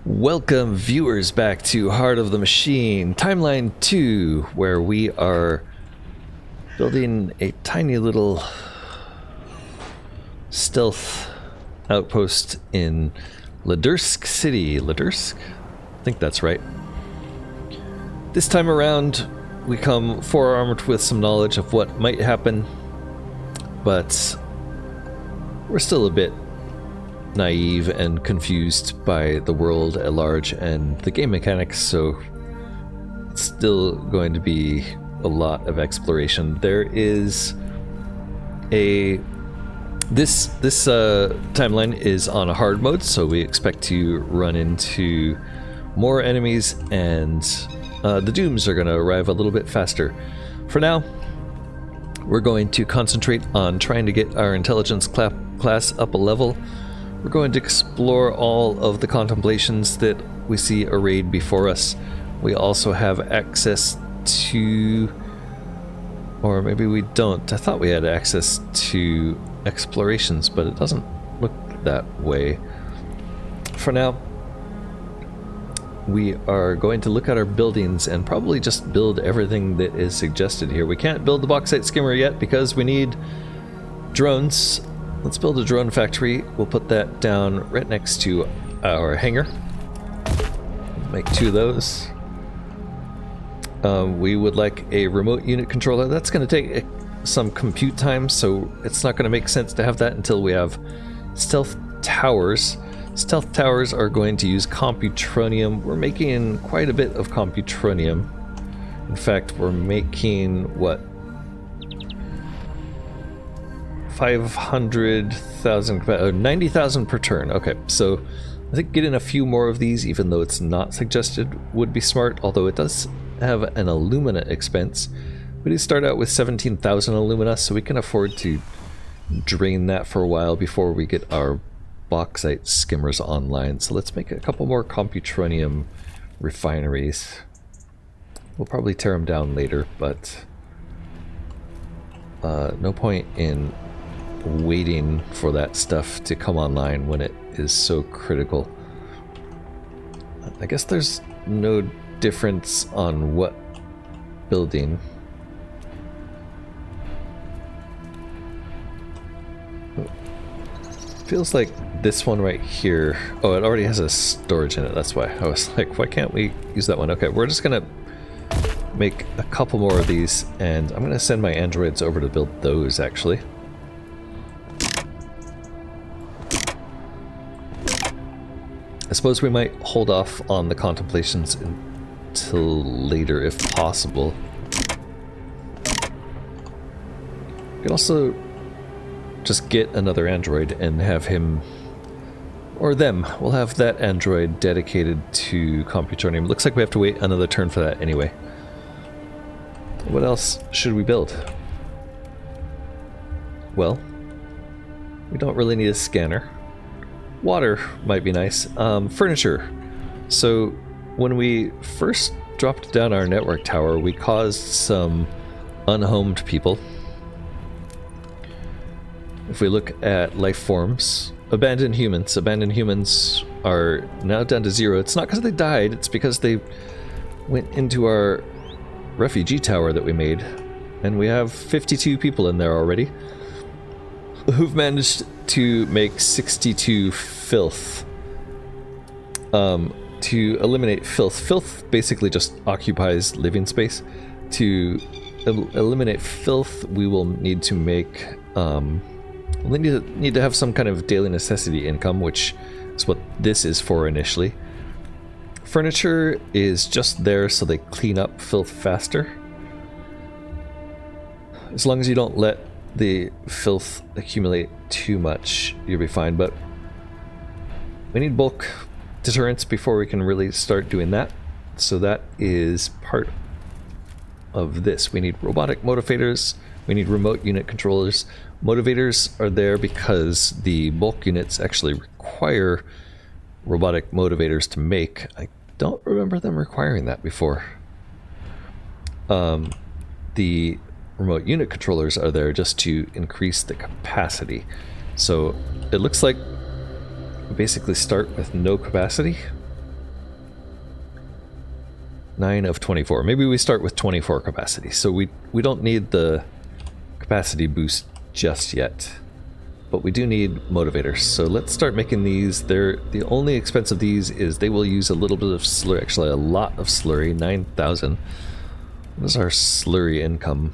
Welcome viewers back to Heart of the Machine, Timeline 2, where we are building a tiny little stealth outpost in Ladursk City. Ladursk? I think that's right. This time around, we come forearmed with some knowledge of what might happen, but we're still a bit naive and confused by the world at large and the game mechanics, so it's still going to be a lot of exploration. There is this timeline is on a hard mode, so we expect to run into more enemies, and the dooms are going to arrive a little bit faster. For now, we're going to concentrate on trying to get our intelligence class up a level. We're going to explore all of the contemplations that we see arrayed before us. We also have access to, or maybe we don't. I thought we had access to explorations, but it doesn't look that way. For now, we are going to look at our buildings and probably just build everything that is suggested here. We can't build the bauxite skimmer yet because we need drones. Let's build a drone factory. We'll put that down right next to our hangar. Make 2 of those. We would like a remote unit controller. That's going to take some compute time, so it's not going to make sense to have that until we have stealth towers. Stealth towers are going to use computronium. We're making quite a bit of computronium. In fact, we're making, what? 500,000, 90,000 per turn. Okay, so I think getting a few more of these, even though it's not suggested, would be smart, although it does have an alumina expense. We do start out with 17,000 alumina, so we can afford to drain that for a while before we get our bauxite skimmers online. So let's make a couple more computronium refineries. We'll probably tear them down later, but no point in waiting for that stuff to come online when it is so critical. I guess there's no difference on what building. Feels like this one right here. Oh, it already has a storage in it. That's why I was like, why can't we use that one? Okay, we're just gonna make a couple more of these, and I'm gonna send my androids over to build those, actually. I suppose we might hold off on the contemplations until later if possible. We could also just get another android and have him, or them, we'll have that android dedicated to computronium. Looks like we have to wait another turn for that anyway. What else should we build? Well, we don't really need a scanner. Water might be nice. Furniture. So when we first dropped down our network tower, we caused some unhomed people. If we look at life forms, abandoned humans are now down to 0. It's not because they died, it's because they went into our refugee tower that we made, and we have 52 people in there already who've managed to make 62 filth. To eliminate filth. Filth basically just occupies living space. To eliminate filth, we will need to make we'll need to have some kind of daily necessity income, which is what this is for initially. Furniture is just there so they clean up filth faster. As long as you don't let the filth accumulate too much, you'll be fine, but we need bulk deterrence before we can really start doing that. So that is part of this. We need robotic motivators, we need remote unit controllers. Motivators are there because the bulk units actually require robotic motivators to make. I don't remember them requiring that before. The remote unit controllers are there just to increase the capacity. So it looks like we basically start with no capacity. 9 of 24. Maybe we start with 24 capacity. So we don't need the capacity boost just yet. But we do need motivators. So let's start making these. The only expense of these is they will use a little bit of slurry. Actually, a lot of slurry. 9,000. What is our slurry income?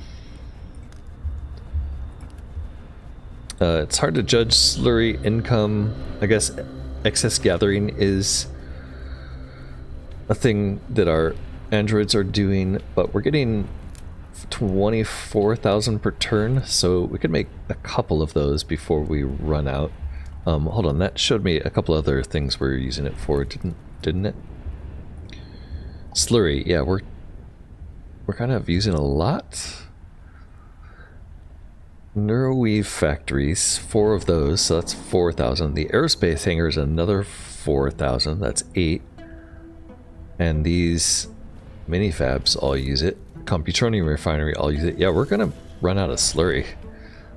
It's hard to judge slurry income. I guess excess gathering is a thing that our androids are doing, but we're getting 24,000 per turn, so we could make a couple of those before we run out. Hold on, that showed me a couple other things we're using it for, didn't it? Slurry, yeah, we're kind of using a lot. Neuroweave factories, 4 of those, so that's 4,000. The aerospace hangar is another 4,000, that's 8. And these mini fabs all use it. Computronium refinery all use it. Yeah, we're gonna run out of slurry.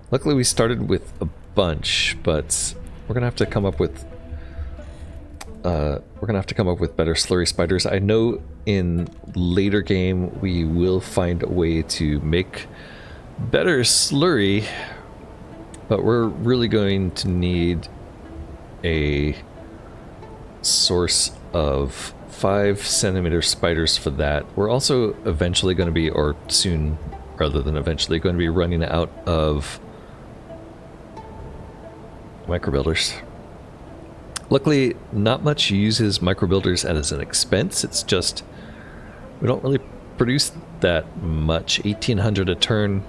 Luckily we started with a bunch, but we're gonna have to come up with better slurry spiders. I know in later game we will find a way to make better slurry, but we're really going to need a source of 5-centimeter spiders for that. We're also eventually going to be, or soon rather than eventually, going to be running out of microbuilders. Luckily, not much uses microbuilders as an expense. It's just we don't really produce that much. 1,800 a turn.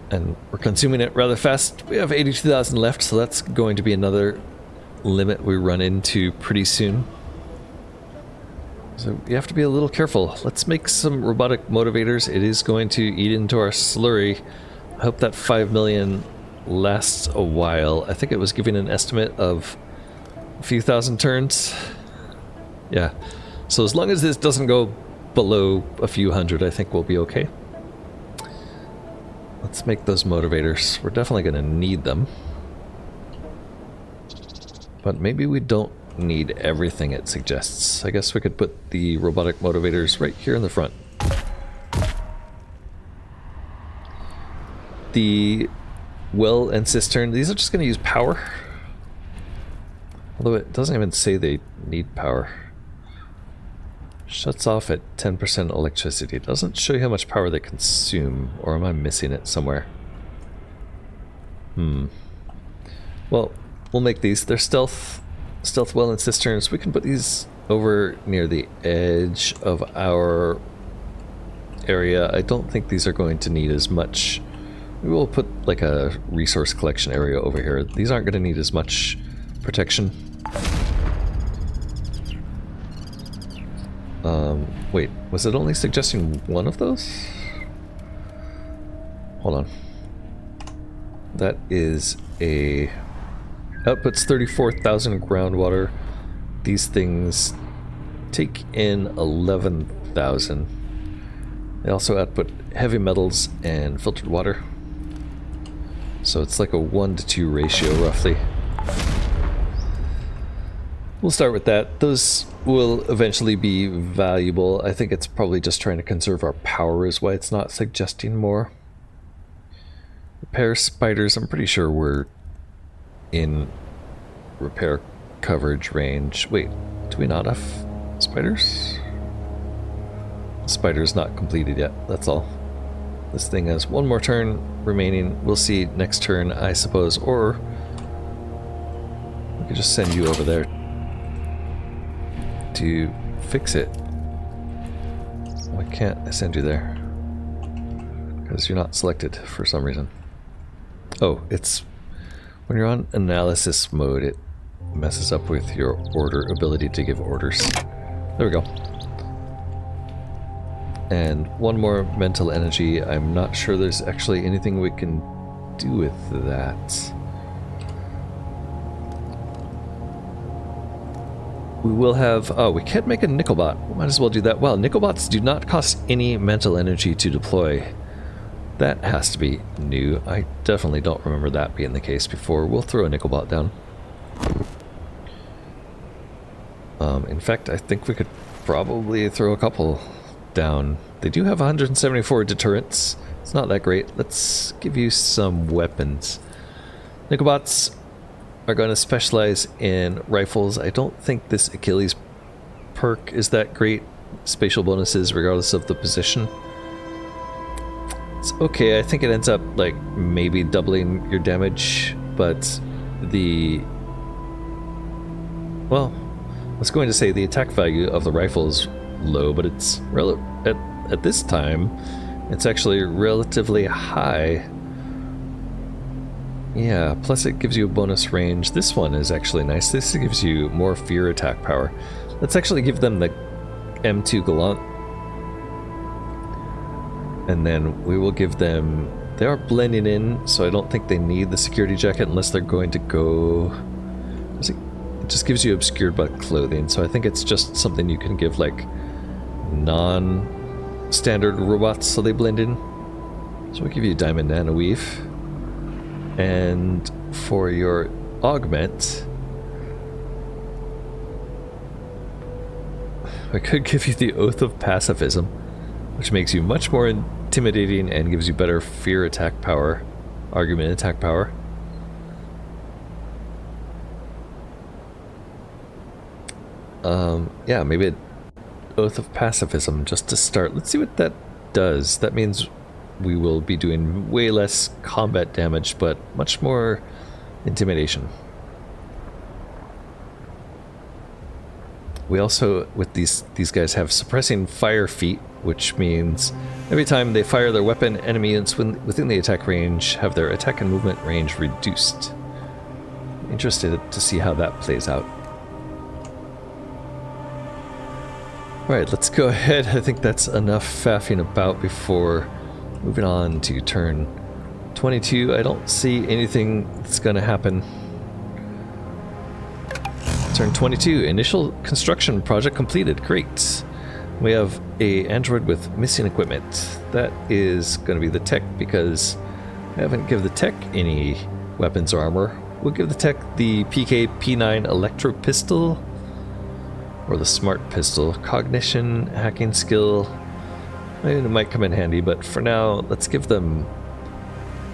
And we're consuming it rather fast. We have 82,000 left, so that's going to be another limit we run into pretty soon. So you have to be a little careful. Let's make some robotic motivators. It is going to eat into our slurry. I hope that 5 million lasts a while. I think it was giving an estimate of a few thousand turns. Yeah. So as long as this doesn't go below a few hundred, I think we'll be okay. Let's make those motivators. We're definitely going to need them. But maybe we don't need everything it suggests. I guess we could put the robotic motivators right here in the front. The well and cistern, these are just going to use power. Although it doesn't even say they need power. Shuts off at 10% electricity. It doesn't show you how much power they consume, or am I missing it somewhere? Well, we'll make these. They're stealth well and cisterns. We can put these over near the edge of our area. I don't think these are going to need as much. We will put like a resource collection area over here. These aren't going to need as much protection. Wait, was it only suggesting one of those? Hold on. That is a... outputs 34,000 groundwater. These things take in 11,000. They also output heavy metals and filtered water. So it's like a 1-to-2 ratio, roughly. We'll start with that. Those will eventually be valuable. I think it's probably just trying to conserve our power is why it's not suggesting more. Repair spiders, I'm pretty sure we're in repair coverage range. Wait, do we not have spiders? The spider's not completed yet, that's all. This thing has one more turn remaining. We'll see next turn, I suppose, or we could just send you over there to fix it. Why can't I send you there? Because you're not selected for some reason. Oh, it's when you're on analysis mode, it messes up with your order ability to give orders. There we go. And one more mental energy. I'm not sure there's actually anything we can do with that. We will have... oh, we can't make a Nickelbot. We might as well do that. Well, Nickelbots do not cost any mental energy to deploy. That has to be new. I definitely don't remember that being the case before. We'll throw a Nickelbot down. In fact, I think we could probably throw a couple down. They do have 174 deterrence. It's not that great. Let's give you some weapons. Nicobots are going to specialize in rifles. I don't think this Achilles perk is that great. Spatial bonuses regardless of the position. It's okay. I think it ends up like maybe doubling your damage, but well, I was going to say the attack value of the rifle is low, but it's at this time it's actually relatively high. Yeah, plus it gives you a bonus range. This one is actually nice. This gives you more fear attack power. Let's actually give them the M2 Gallant. And then we will give them... They are blending in, so I don't think they need the security jacket unless they're going to go... It just gives you obscured but clothing, so I think it's just something you can give like non-standard robots so they blend in. So we'll give you Diamond Nanoweave. And for your augment, I could give you the Oath of Pacifism, which makes you much more intimidating and gives you better fear attack power, argument attack power. Yeah, maybe Oath of Pacifism just to start. Let's see what that does. That means we will be doing way less combat damage, but much more intimidation. We also, with these guys, have suppressing fire feat, which means every time they fire their weapon, enemies within the attack range have their attack and movement range reduced. Interested to see how that plays out. Alright, let's go ahead. I think that's enough faffing about before moving on to turn 22. I don't see anything that's going to happen. Turn 22, initial construction project completed. Great. We have a android with missing equipment. That is going to be the tech, because I haven't given the tech any weapons or armor. We'll give the tech the PK-P9 electro pistol, or the smart pistol. Cognition, hacking skill, it might come in handy, but for now, let's give them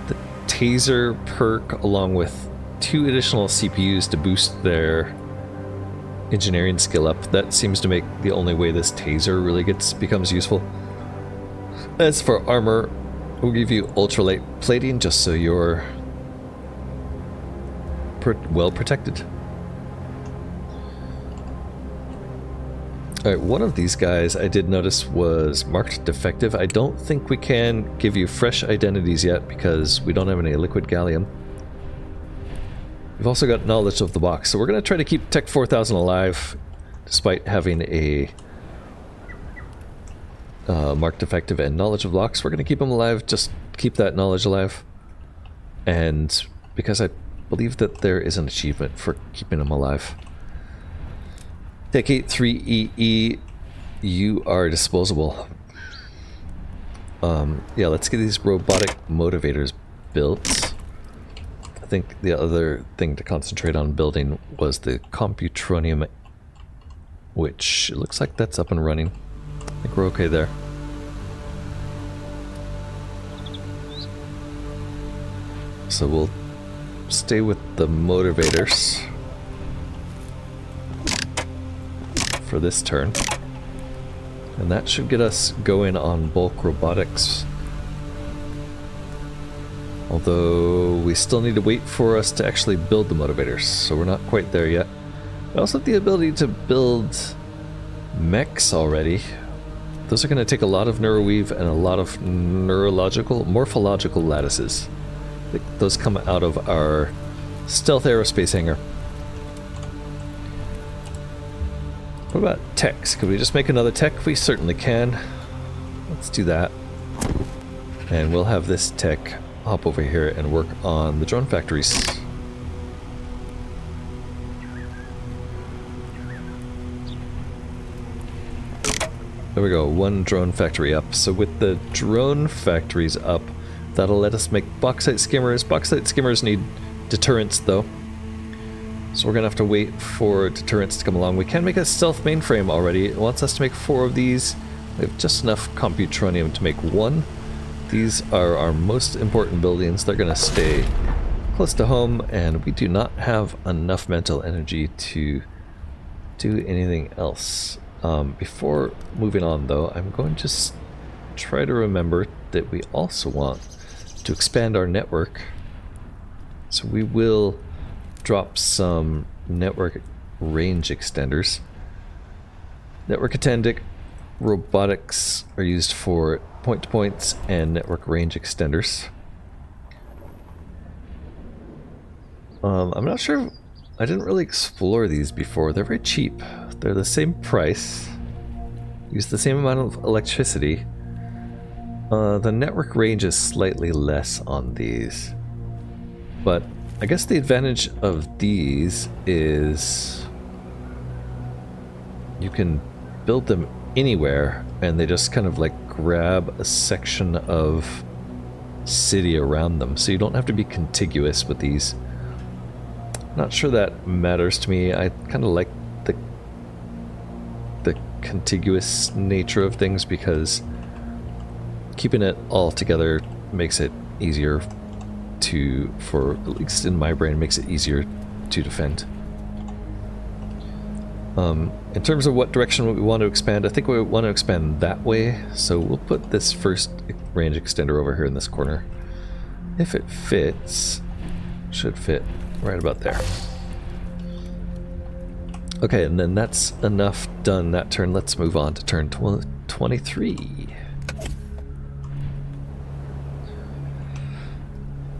the taser perk along with 2 additional CPUs to boost their engineering skill up. That seems to make the only way this taser really becomes useful. As for armor, we'll give you ultralight plating just so you're well protected. Alright, one of these guys I did notice was marked defective. I don't think we can give you fresh identities yet because we don't have any liquid gallium. We've also got knowledge of the box, so we're going to try to keep Tech 4000 alive despite having a marked defective and knowledge of blocks. We're going to keep them alive, just keep that knowledge alive. And because I believe that there is an achievement for keeping them alive. Tech 83EE, you are disposable. Yeah, let's get these robotic motivators built. I think the other thing to concentrate on building was the Computronium, which it looks like that's up and running. I think we're okay there. So we'll stay with the motivators for this turn. And that should get us going on bulk robotics. Although we still need to wait for us to actually build the motivators, so we're not quite there yet. We also have the ability to build mechs already. Those are going to take a lot of neuroweave and a lot of morphological lattices. Those come out of our stealth aerospace hangar. What about techs? Could we just make another tech? We certainly can. Let's do that. And we'll have this tech hop over here and work on the drone factories. There we go, 1 drone factory up. So with the drone factories up, that'll let us make bauxite skimmers. Bauxite skimmers need deterrence though. So we're gonna have to wait for deterrents to come along. We can make a stealth mainframe already. It wants us to make 4 of these. We have just enough computronium to make 1. These are our most important buildings. They're gonna stay close to home, and we do not have enough mental energy to do anything else. Before moving on though, I'm going to just try to remember that we also want to expand our network. So we will drop some network range extenders. Network attendant robotics are used for point-to-points and network range extenders. I'm not sure, I didn't really explore these before. They're very cheap. They're the same price, use the same amount of electricity. The network range is slightly less on these, but I guess the advantage of these is you can build them anywhere and they just kind of like grab a section of city around them, so you don't have to be contiguous with these. Not sure that matters to me. I kind of like the contiguous nature of things because keeping it all together makes it easier to, for at least in my brain, makes it easier to defend. In terms of what direction we want to expand, I think we want to expand that way, so we'll put this first range extender over here in this corner. If it fits, should fit right about there. Okay, and then that's enough done that turn. Let's move on to turn 23.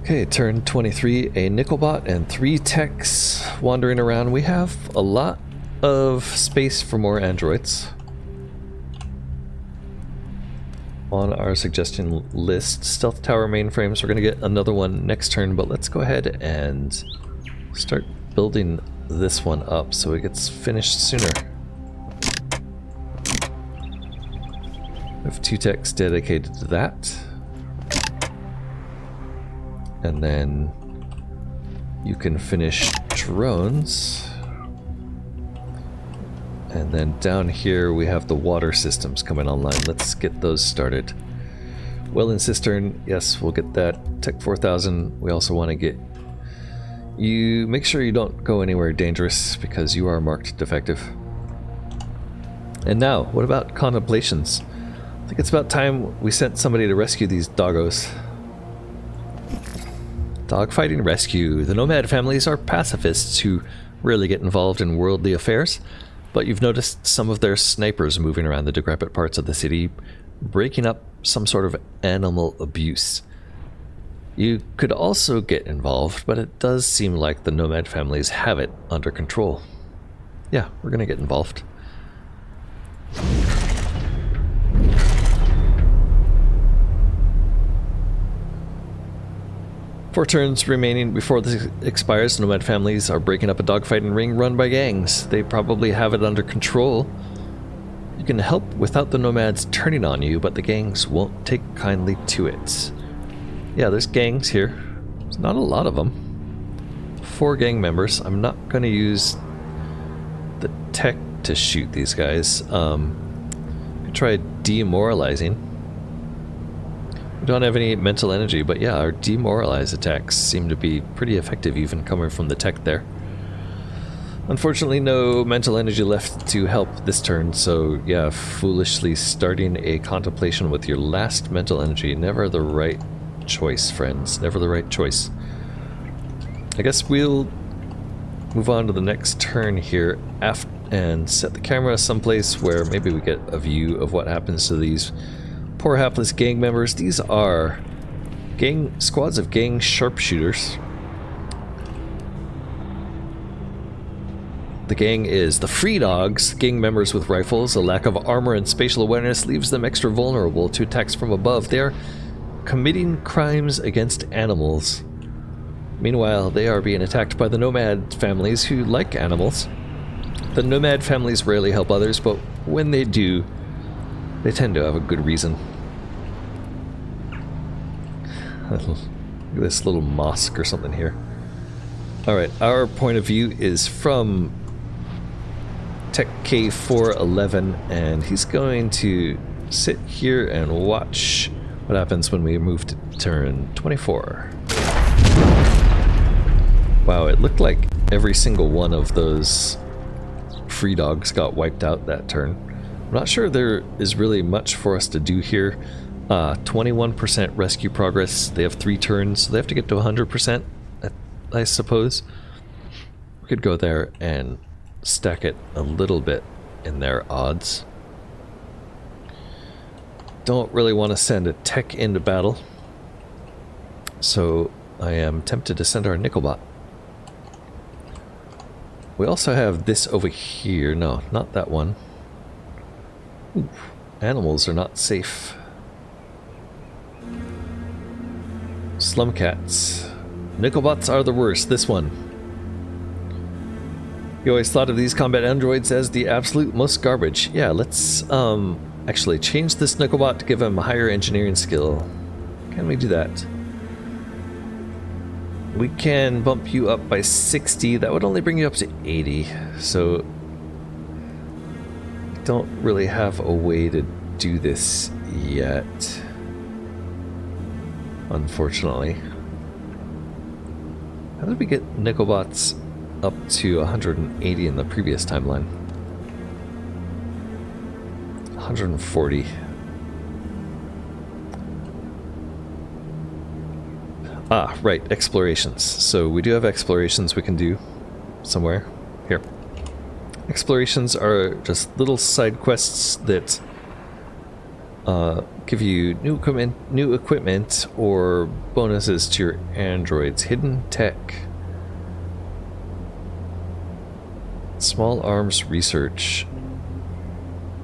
Okay, turn 23, a Nickelbot and 3 techs wandering around. We have a lot of space for more androids on our suggestion list. Stealth tower mainframes, we're going to get another one next turn, but let's go ahead and start building this one up so it gets finished sooner. We have 2 techs dedicated to that. And then you can finish drones. And then down here we have the water systems coming online. Let's get those started. Well and cistern, yes, we'll get that. Tech 4000, we also want to get you. Make sure you don't go anywhere dangerous because you are marked defective. And now, what about contemplations? I think it's about time we sent somebody to rescue these doggos. Dogfighting rescue. The Nomad families are pacifists who rarely get involved in worldly affairs, but you've noticed some of their snipers moving around the decrepit parts of the city, breaking up some sort of animal abuse. You could also get involved, but it does seem like the Nomad families have it under control. Yeah, we're gonna get involved. 4 turns remaining before this expires. Nomad families are breaking up a dogfighting ring run by gangs. They probably have it under control. You can help without the Nomads turning on you, but the gangs won't take kindly to it. Yeah, there's gangs here. There's not a lot of them. 4 gang members. I'm not going to use the tech to shoot these guys. Could try demoralizing. We don't have any mental energy, but yeah, our demoralize attacks seem to be pretty effective even coming from the tech there. Unfortunately, no mental energy left to help this turn, so yeah, foolishly starting a contemplation with your last mental energy, never the right choice, friends, never the right choice. I guess we'll move on to the next turn here and set the camera someplace where maybe we get a view of what happens to these poor hapless gang members. These are squads of gang sharpshooters. The gang is the Free Dogs. Gang members with rifles. A lack of armor and spatial awareness leaves them extra vulnerable to attacks from above. They are committing crimes against animals. Meanwhile, they are being attacked by the Nomad families who like animals. The Nomad families rarely help others, but when they do, they tend to have a good reason. Look at this little mosque or something here. Alright, our point of view is from Tech K411, and he's going to sit here and watch what happens when we move to turn 24. Wow, it looked like every single one of those free dogs got wiped out that turn. I'm not sure there is really much for us to do here. 21% rescue progress. They have 3 turns, so they have to get to 100%, I suppose. We could go there and stack it a little bit in their odds. Don't really want to send a tech into battle, so I am tempted to send our Nickelbot. We also have this over here. No, not that one. Ooh, animals are not safe. Slum cats. Nickelbots are the worst. This one. You always thought of these combat androids as the absolute most garbage. Yeah, let's actually change this Nickelbot to give him a higher engineering skill. Can we do that? We can bump you up by 60. That would only bring you up to 80. So we don't really have a way to do this yet, unfortunately. How did we get Nickelbots up to 180 in the previous timeline? 140. Ah, right, explorations. So we do have explorations we can do somewhere. Here. Explorations are just little side quests that give you new equipment or bonuses to your androids. Hidden tech. Small arms research.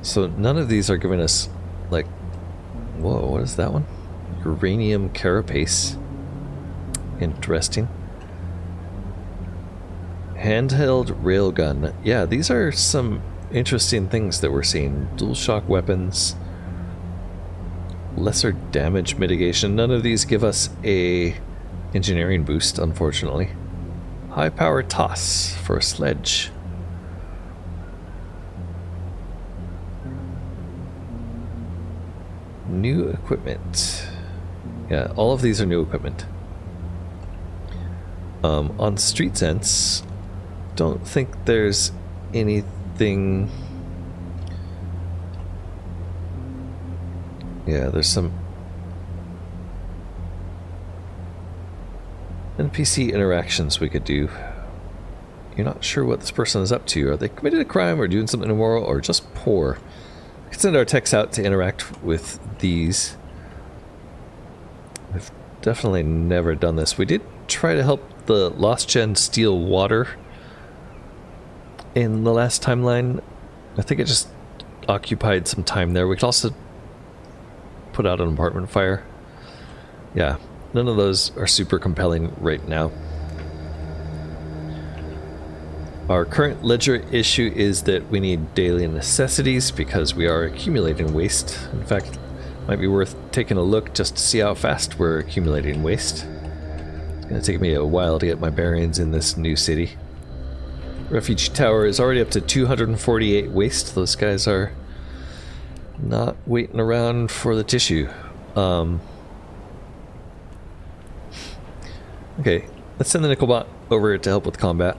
So none of these are giving us, like, whoa, what is that one? Uranium carapace. Interesting. Handheld railgun. Yeah, these are some interesting things that we're seeing. Dual shock weapons. Lesser damage mitigation. None of these give us a engineering boost, unfortunately. High power toss for a sledge. New equipment. Yeah, all of these are new equipment. On Street Sense, don't think there's anything. Yeah, there's some NPC interactions we could do. You're not sure what this person is up to. Are they committed a crime or doing something immoral or just poor? We could send our techs out to interact with these. We've definitely never done this. We did try to help the Lost Gen steal water in the last timeline. I think it just occupied some time there. We could also put out an apartment fire. Yeah, none of those are super compelling right now. Our current ledger issue is that we need daily necessities because we are accumulating waste. In fact, it might be worth taking a look just to see how fast we're accumulating waste. It's going to take me a while to get my bearings in this new city. Refuge Tower is already up to 248 waste. Those guys are not waiting around for the tissue. Okay, let's send the Nickelbot over to help with combat.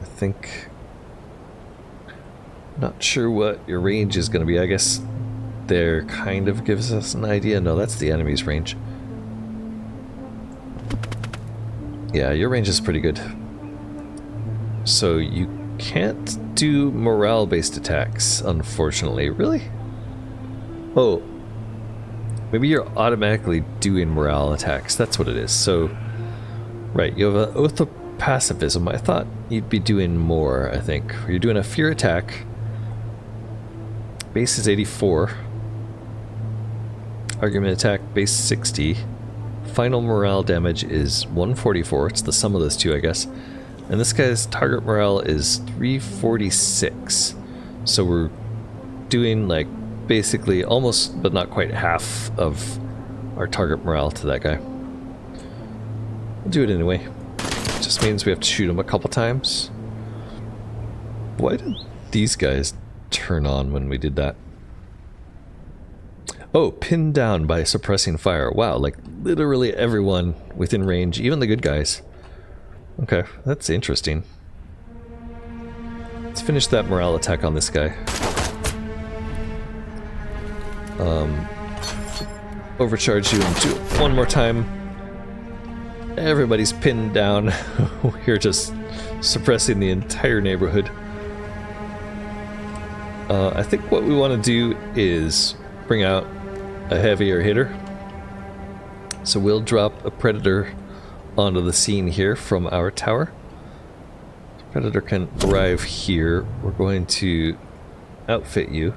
I think... not sure what your range is going to be. I guess there kind of gives us an idea. No, that's the enemy's range. Yeah, your range is pretty good. So you can't do morale-based attacks, unfortunately. Really? Oh. Maybe you're automatically doing morale attacks. That's what it is. So, right, you have an Oath of Pacifism. I thought you'd be doing more, I think. You're doing a Fear attack. Base is 84. Argument attack, base 60. Final morale damage is 144. It's the sum of those two, I guess. And this guy's target morale is 346. So we're doing like basically almost but not quite half of our target morale to that guy. We'll do it anyway. Just means we have to shoot him a couple times. Why did these guys turn on when we did that? Oh, pinned down by suppressing fire. Wow, like literally everyone within range, even the good guys. Okay, that's interesting. Let's finish that morale attack on this guy. Overcharge you and do it one more time. Everybody's pinned down. We're just suppressing the entire neighborhood. I think what we want to do is bring out a heavier hitter. So we'll drop a predator onto the scene here from our tower. The predator can arrive here. We're going to outfit you.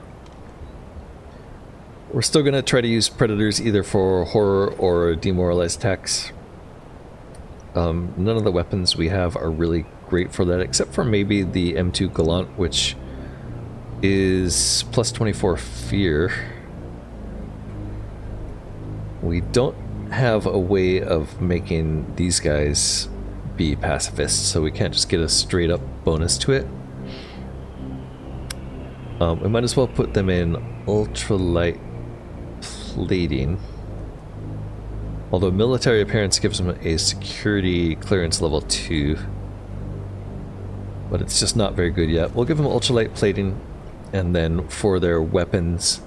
We're still going to try to use predators either for horror or demoralized attacks. None of the weapons we have are really great for that, except for maybe the M2 Gallant, which is plus 24 fear. We don't have a way of making these guys be pacifists, so we can't just get a straight up bonus to it. We might as well put them in ultralight plating. Although military appearance gives them a security clearance level 2. But it's just not very good yet. We'll give them ultralight plating, and then for their weapons,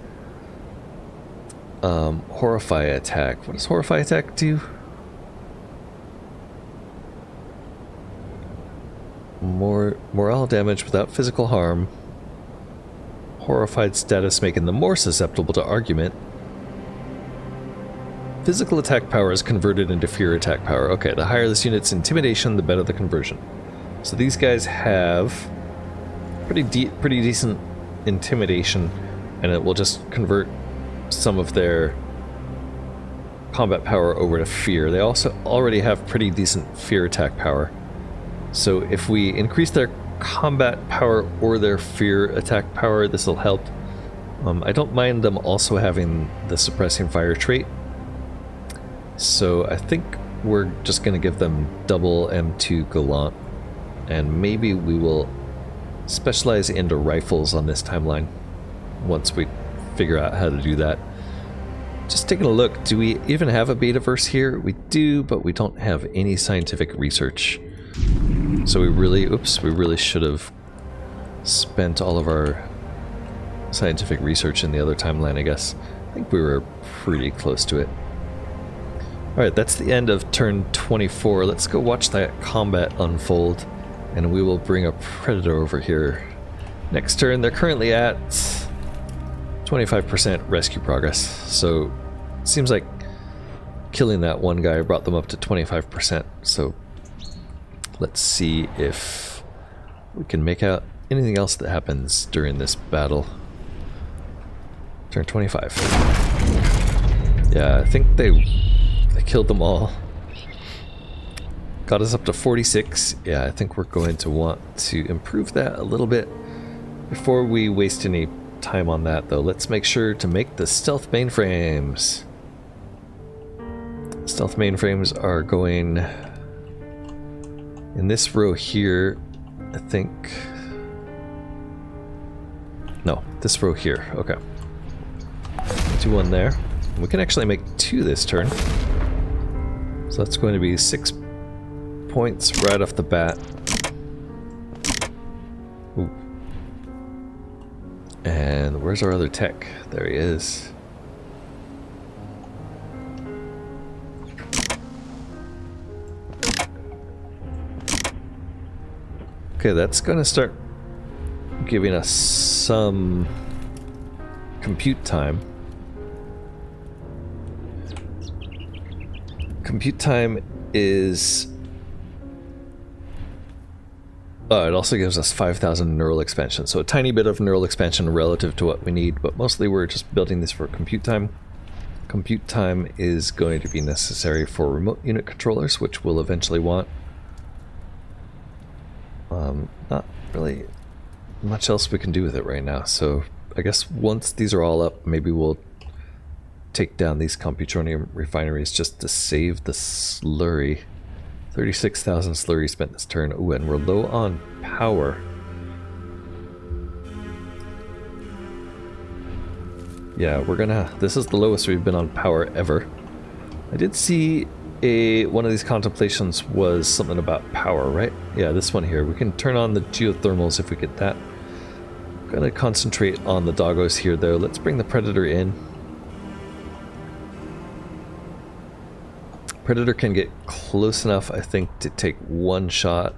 Horrify attack. What does Horrify attack do? More morale damage without physical harm. Horrified status making them more susceptible to argument. Physical attack power is converted into fear attack power. Okay, the higher this unit's intimidation, the better the conversion. So these guys have pretty decent intimidation, and it will just convert some of their combat power over to fear. They also already have pretty decent fear attack power. So if we increase their combat power or their fear attack power, this will help. I don't mind them also having the suppressing fire trait. So I think we're just going to give them double M2 Gallant, and maybe we will specialize into rifles on this timeline once we figure out how to do that. Just taking a look, do we even have a betaverse here? We do, but we don't have any scientific research. So we really should have spent all of our scientific research in the other timeline, I guess. I think we were pretty close to it. Alright, that's the end of turn 24. Let's go watch that combat unfold, and we will bring a predator over here. Next turn, they're currently at 25% rescue progress, so it seems like killing that one guy brought them up to 25%. So let's see if we can make out anything else that happens during this battle. Turn 25. Yeah, I think they killed them all. Got us up to 46. Yeah, I think we're going to want to improve that a little bit. Before we waste any time on that, though, let's make sure to make the stealth mainframes. Stealth mainframes are going in this row here, I think. No, this row here. Okay. Do one there. We can actually make 2 this turn. So that's going to be 6 points right off the bat. Ooh. And where's our other tech? There he is. Okay, that's going to start giving us some compute time. Compute time is... Oh, it also gives us 5,000 neural expansion, so a tiny bit of neural expansion relative to what we need, but mostly we're just building this for compute time. Compute time is going to be necessary for remote unit controllers, which we'll eventually want. Not really much else we can do with it right now, so I guess once these are all up, maybe we'll take down these computronium refineries just to save the slurry. 36,000 slurry spent this turn. Ooh, and we're low on power. Yeah, we're gonna... This is the lowest we've been on power ever. I did see one of these contemplations was something about power, right? Yeah, this one here. We can turn on the geothermals if we get that. I'm gonna concentrate on the doggos here, though. Let's bring the Predator in. Predator can get close enough, I think, to take one shot.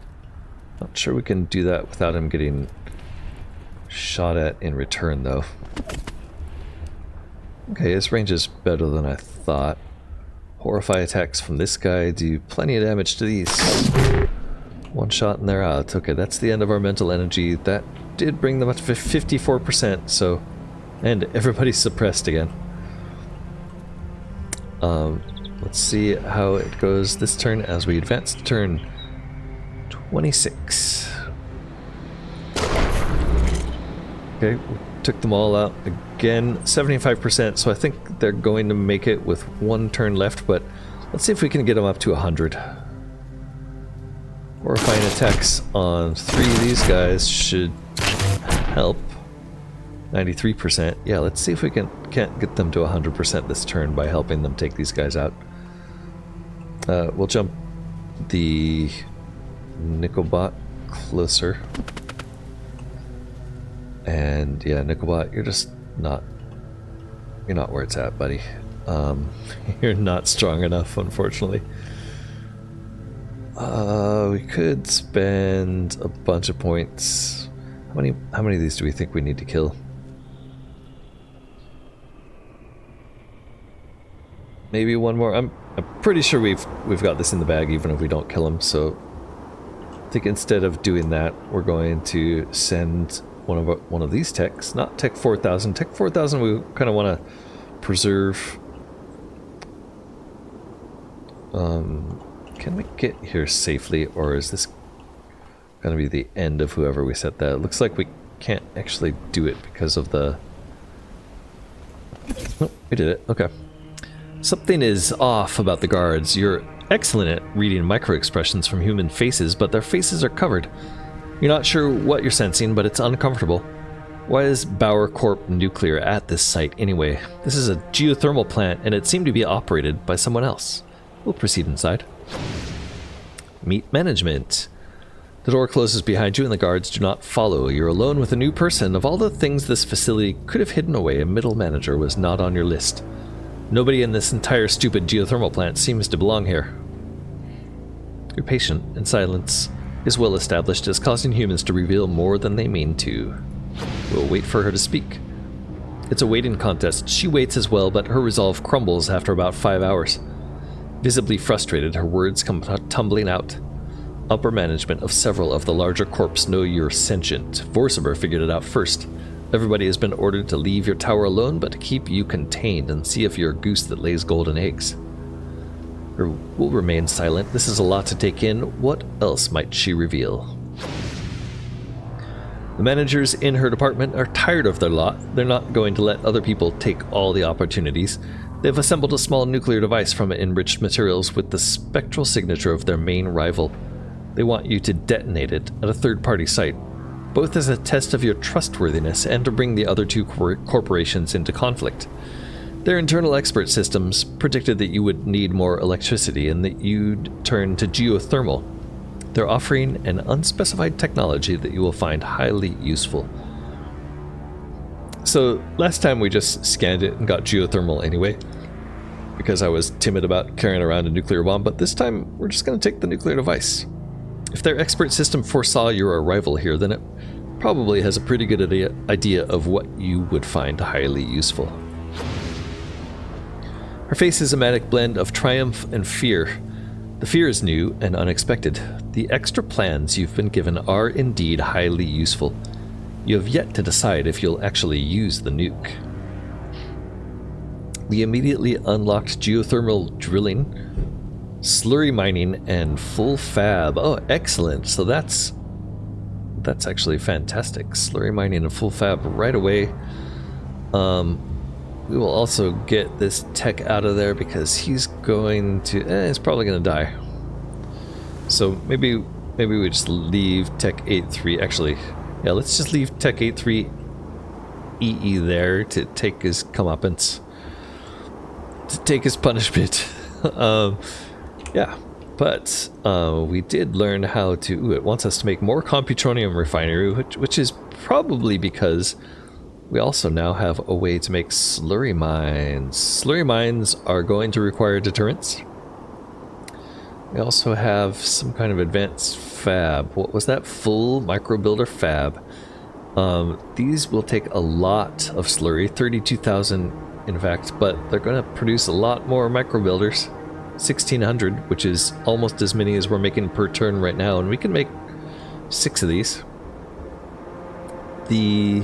Not sure we can do that without him getting shot at in return, though. Okay, his range is better than I thought. Horrify attacks from this guy do plenty of damage to these. One shot and they're out. Okay, that's the end of our mental energy. That did bring them up to 54%, so... And everybody's suppressed again. Let's see how it goes this turn as we advance to turn 26. Okay, we took them all out again. 75%, so I think they're going to make it with one turn left, but let's see if we can get them up to 100. Horrifying attacks on 3 of these guys should help. 93%. Yeah, let's see if we can't get them to 100% this turn by helping them take these guys out. We'll jump the Nickelbot closer. And yeah, Nickelbot, you're just not... You're not where it's at, buddy. You're not strong enough, unfortunately. We could spend a bunch of points. How many of these do we think we need to kill? Maybe one more. I'm pretty sure we've got this in the bag, even if we don't kill him. So I think instead of doing that, we're going to send one of these techs, not Tech 4000. Tech 4000 we kind of want to preserve. Can we get here safely, or is this going to be the end of whoever we set that? It looks like we can't actually do it because of the... Oh, we did it. Okay. Something is off about the guards. You're excellent at reading micro-expressions from human faces, but their faces are covered. You're not sure what you're sensing, but it's uncomfortable. Why is Bauer Corp Nuclear at this site anyway? This is a geothermal plant, and it seemed to be operated by someone else. We'll proceed inside. Meet management. The door closes behind you and the guards do not follow. You're alone with a new person. Of all the things this facility could have hidden away, a middle manager was not on your list. Nobody in this entire stupid geothermal plant seems to belong here. Your patient, in silence, is well established as causing humans to reveal more than they mean to. We'll wait for her to speak. It's a waiting contest. She waits as well, but her resolve crumbles after about 5 hours. Visibly frustrated, her words come tumbling out. Upper management of several of the larger corps know you're sentient. Vorsiber figured it out first. Everybody has been ordered to leave your tower alone, but to keep you contained and see if you're a goose that lays golden eggs. Or will remain silent. This is a lot to take in. What else might she reveal? The managers in her department are tired of their lot. They're not going to let other people take all the opportunities. They've assembled a small nuclear device from enriched materials with the spectral signature of their main rival. They want you to detonate it at a third-party site, both as a test of your trustworthiness and to bring the other two corporations into conflict. Their internal expert systems predicted that you would need more electricity and that you'd turn to geothermal. They're offering an unspecified technology that you will find highly useful. So last time we just scanned it and got geothermal anyway, because I was timid about carrying around a nuclear bomb, but this time we're just going to take the nuclear device. If their expert system foresaw your arrival here, then it probably has a pretty good idea of what you would find highly useful. Her face is a manic blend of triumph and fear. The fear is new and unexpected. The extra plans you've been given are indeed highly useful. You have yet to decide if you'll actually use the nuke. The immediately unlocked geothermal drilling, slurry mining, and full fab. Oh, excellent. So that's actually fantastic. Slurry mining and full fab right away. we will also get this tech out of there because he's going to, he's probably going to die. So maybe we just leave Tech 8-3. Actually, yeah, let's just leave Tech 8-3 EE there to take his comeuppance, to take his punishment. Yeah, but we did learn how to. Ooh, it wants us to make more computronium refinery, which is probably because we also now have a way to make slurry mines. Slurry mines are going to require deterrence. We also have some kind of advanced fab. What was that? Full micro builder fab. These will take a lot of slurry, 32,000 in fact, but they're going to produce a lot more micro builders. 1,600, which is almost as many as we're making per turn right now, and we can make 6 of these. The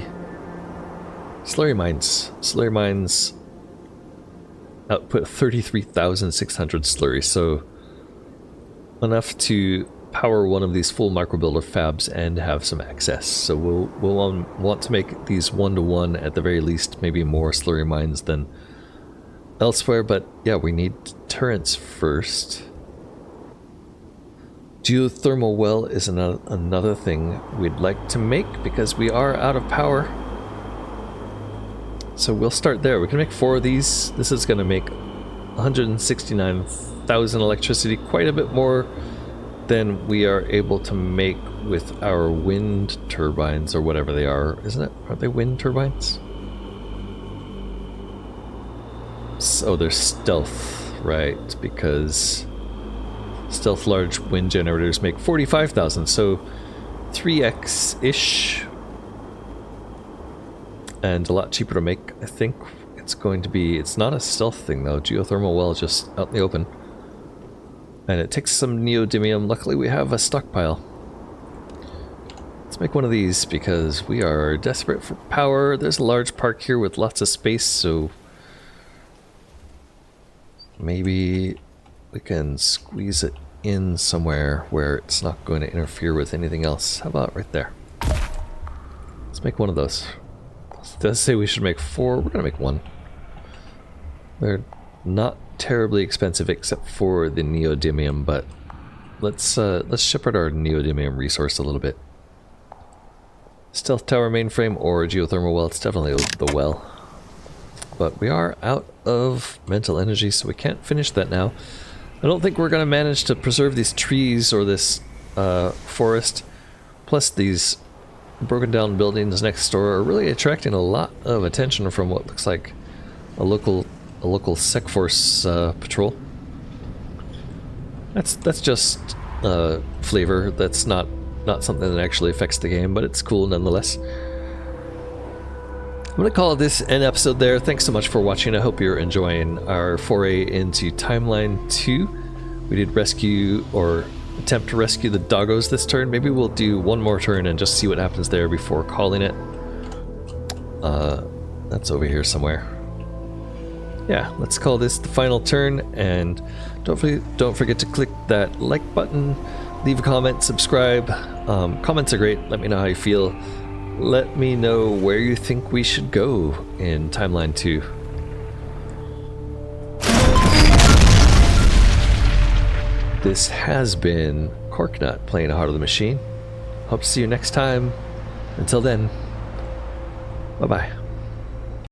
slurry mines output 33,600 slurry, so enough to power one of these full micro builder fabs and have some access. So we'll want to make these 1-to-1 at the very least, maybe more slurry mines than elsewhere, but yeah, we need deterrence first. Geothermal well is another thing we'd like to make because we are out of power. So we'll start there. We can make 4 of these. This is going to make 169,000 electricity, quite a bit more than we are able to make with our wind turbines or whatever they are. Isn't it? Are they wind turbines? So they're stealth, right? Because stealth large wind generators make 45,000, so 3x-ish. And a lot cheaper to make, I think. It's going to be, it's not a stealth thing though. Geothermal well just out in the open. And it takes some neodymium. Luckily we have a stockpile. Let's make one of these because we are desperate for power. There's a large park here with lots of space, so maybe we can squeeze it in somewhere where it's not going to interfere with anything else. How about right there? Let's make one of those. It does say we should make 4. We're going to make 1. They're not terribly expensive except for the neodymium, but let's shepherd our neodymium resource a little bit. Stealth tower mainframe or geothermal well. It's definitely the well. But we are out of mental energy, so we can't finish that now. I don't think we're going to manage to preserve these trees or this forest. Plus these broken down buildings next door are really attracting a lot of attention from what looks like a local sec force patrol. That's just flavor. That's not something that actually affects the game, but it's cool nonetheless. I'm gonna call this an episode there. Thanks so much for watching. I hope you're enjoying our foray into Timeline 2. We did rescue, or attempt to rescue, the doggos this turn. Maybe we'll do one more turn and just see what happens there before calling it. That's over here somewhere. Yeah, let's call this the final turn, and don't forget to click that like button, leave a comment, subscribe. Comments are great. Let me know how you feel. Let me know where you think we should go in Timeline 2. This has been Corknut playing Heart of the Machine. Hope to see you next time. Until then, bye-bye.